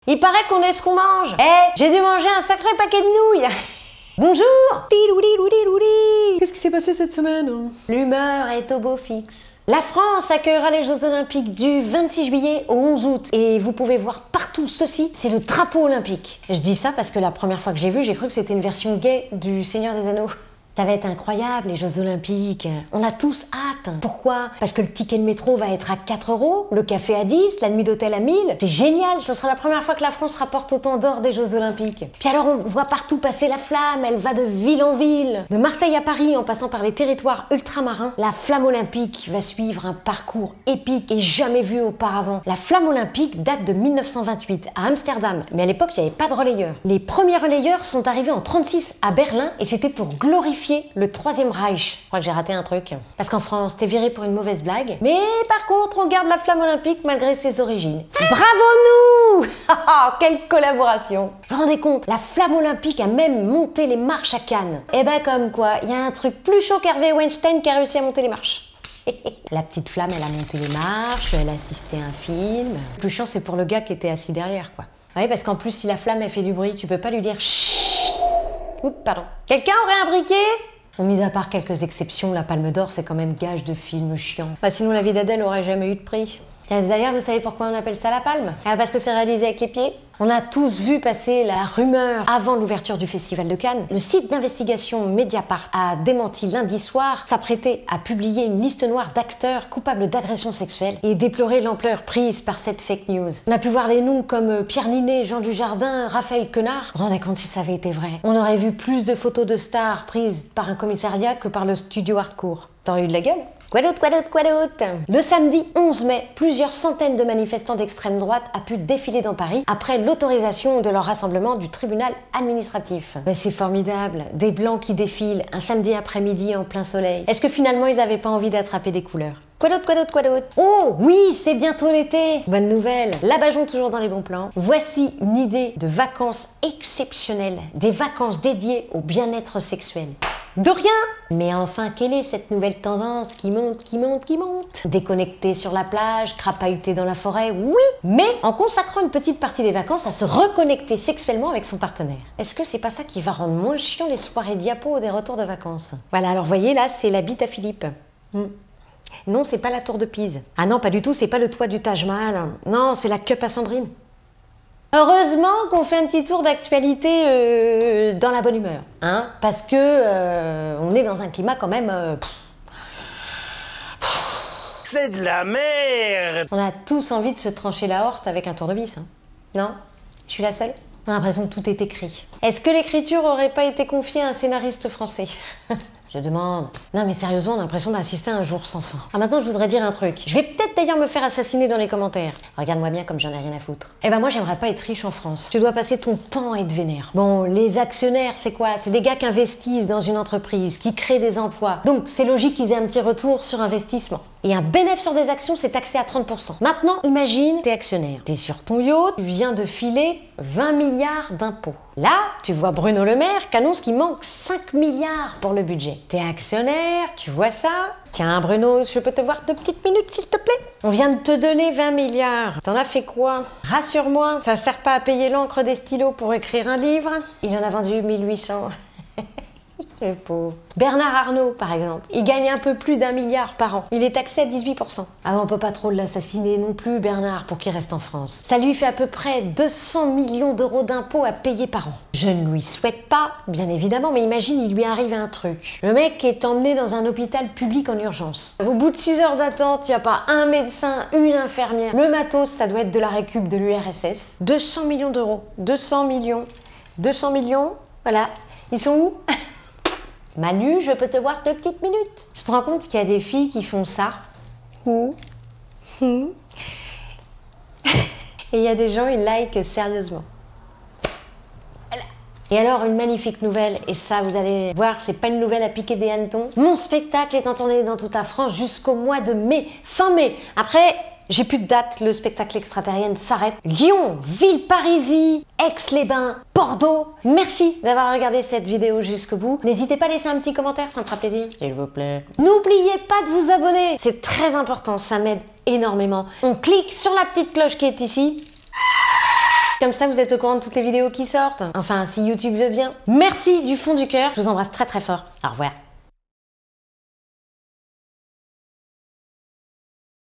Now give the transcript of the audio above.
Il paraît qu'on est ce qu'on mange. J'ai dû manger un sacré paquet de nouilles. Bonjour. Qu'est-ce qui s'est passé cette semaine? L'humeur est au beau fixe. La France accueillera les Jeux Olympiques du 26 juillet au 11 août. Et vous pouvez voir partout ceci, c'est le drapeau olympique. Je dis ça parce que la première fois que j'ai vu, j'ai cru que c'était une version gay du Seigneur des Anneaux. Ça va être incroyable, les Jeux Olympiques. On a tous hâte. Pourquoi? Parce que le ticket de métro va être à 4 €, le café à 10, la nuit d'hôtel à 1000. C'est génial, ce sera la première fois que la France rapporte autant d'or des Jeux Olympiques. Puis alors on voit partout passer la flamme, elle va de ville en ville. De Marseille à Paris, en passant par les territoires ultramarins, la flamme olympique va suivre un parcours épique et jamais vu auparavant. La flamme olympique date de 1928 à Amsterdam, mais à l'époque il n'y avait pas de relayeurs. Les premiers relayeurs sont arrivés en 1936 à Berlin et c'était pour glorifier le Troisième Reich. Je crois que j'ai raté un truc. Parce qu'en France, t'es viré pour une mauvaise blague. Mais par contre, on garde la flamme olympique malgré ses origines. Bravo nous. Quelle collaboration. Vous vous rendez compte, la flamme olympique a même monté les marches à Cannes. Et ben comme quoi, il y a un truc plus chaud qu'Harvey Weinstein qui a réussi à monter les marches. La petite flamme, elle a monté les marches, elle a assisté à un film. Le plus chiant, c'est pour le gars qui était assis derrière, quoi. Oui, parce qu'en plus, si la flamme, elle fait du bruit, tu peux pas lui dire chut. Oups, pardon. Quelqu'un aurait un briquet? Bon, mis à part quelques exceptions, la Palme d'Or, c'est quand même gage de film chiant. Bah, sinon, la vie d'Adèle aurait jamais eu de prix. D'ailleurs, vous savez pourquoi on appelle ça la palme? Parce que c'est réalisé avec les pieds. On a tous vu passer la rumeur avant l'ouverture du Festival de Cannes. Le site d'investigation Mediapart a démenti lundi soir s'apprêter à publier une liste noire d'acteurs coupables d'agressions sexuelles et déplorer l'ampleur prise par cette fake news. On a pu voir des noms comme Pierre Ninet, Jean Dujardin, Raphaël Quenard. Vous vous rendez compte si ça avait été vrai? On aurait vu plus de photos de stars prises par un commissariat que par le studio hardcore. T'aurais eu de la gueule? Quoi d'autre? Le samedi 11 mai, plusieurs centaines de manifestants d'extrême droite a pu défiler dans Paris après l'autorisation de leur rassemblement du tribunal administratif. Mais c'est formidable, des blancs qui défilent un samedi après-midi en plein soleil. Est-ce que finalement ils n'avaient pas envie d'attraper des couleurs? Quoi d'autre? Oh oui, c'est bientôt l'été. Bonne nouvelle, la Bajon toujours dans les bons plans. Voici une idée de vacances exceptionnelles, des vacances dédiées au bien-être sexuel. De rien! Mais enfin, quelle est cette nouvelle tendance qui monte? Déconnecter sur la plage, crapahuter dans la forêt, oui! Mais en consacrant une petite partie des vacances à se reconnecter sexuellement avec son partenaire. Est-ce que c'est pas ça qui va rendre moins chiant les soirées diapos des retours de vacances? Voilà, alors voyez là, c'est la bite à Philippe. Non, c'est pas la tour de Pise. Ah non, pas du tout, c'est pas le toit du Taj Mahal. Non, c'est la cup à Sandrine. Heureusement qu'on fait un petit tour d'actualité dans la bonne humeur, hein, parce que on est dans un climat quand même... C'est de la merde. On a tous envie de se trancher la horte avec un tournevis, hein. Non? Je suis la seule? On a l'impression que tout est écrit. Est-ce que l'écriture aurait pas été confiée à un scénariste français? Je demande. Non mais sérieusement, on a l'impression d'assister à un jour sans fin. Ah maintenant, je voudrais dire un truc. Je vais peut-être d'ailleurs me faire assassiner dans les commentaires. Regarde-moi bien comme j'en ai rien à foutre. Eh ben moi, j'aimerais pas être riche en France. Tu dois passer ton temps à être vénère. Bon, les actionnaires, c'est quoi? C'est des gars qui investissent dans une entreprise, qui créent des emplois. Donc, c'est logique qu'ils aient un petit retour sur investissement. Et un bénéfice sur des actions, c'est taxé à 30%. Maintenant, imagine, t'es actionnaire. T'es sur ton yacht, tu viens de filer 20 milliards d'impôts. Là, tu vois Bruno Le Maire qui annonce qu'il manque 5 milliards pour le budget. T'es actionnaire, tu vois ça? Tiens Bruno, je peux te voir 2 petites minutes s'il te plaît? On vient de te donner 20 milliards. T'en as fait quoi? Rassure-moi, ça sert pas à payer l'encre des stylos pour écrire un livre? Il en a vendu 1800. Le pauvre. Bernard Arnault, par exemple, il gagne un peu plus d'1 milliard par an. Il est taxé à 18%. Ah, on peut pas trop l'assassiner non plus, Bernard, pour qu'il reste en France. Ça lui fait à peu près 200 millions d'euros d'impôts à payer par an. Je ne lui souhaite pas, bien évidemment, mais imagine, il lui arrive un truc. Le mec est emmené dans un hôpital public en urgence. Au bout de 6 heures d'attente, il n'y a pas un médecin, une infirmière. Le matos, ça doit être de la récup de l'URSS. 200 millions d'euros. 200 millions. 200 millions, voilà. Ils sont où? Manu, je peux te voir 2 petites minutes. Tu te rends compte qu'il y a des filles qui font ça? Et il y a des gens, ils likent sérieusement. Et alors, une magnifique nouvelle, et ça, vous allez voir, c'est pas une nouvelle à piquer des hannetons. Mon spectacle est en tournée dans toute la France jusqu'au mois de mai, fin mai. Après, j'ai plus de date, le spectacle extraterrien s'arrête. Lyon, Villeparisis, Aix-les-Bains, Bordeaux. Merci d'avoir regardé cette vidéo jusqu'au bout. N'hésitez pas à laisser un petit commentaire, ça me fera plaisir, s'il vous plaît. N'oubliez pas de vous abonner, c'est très important, ça m'aide énormément. On clique sur la petite cloche qui est ici. Comme ça, vous êtes au courant de toutes les vidéos qui sortent. Enfin, si YouTube veut bien. Merci du fond du cœur. Je vous embrasse très très fort. Au revoir.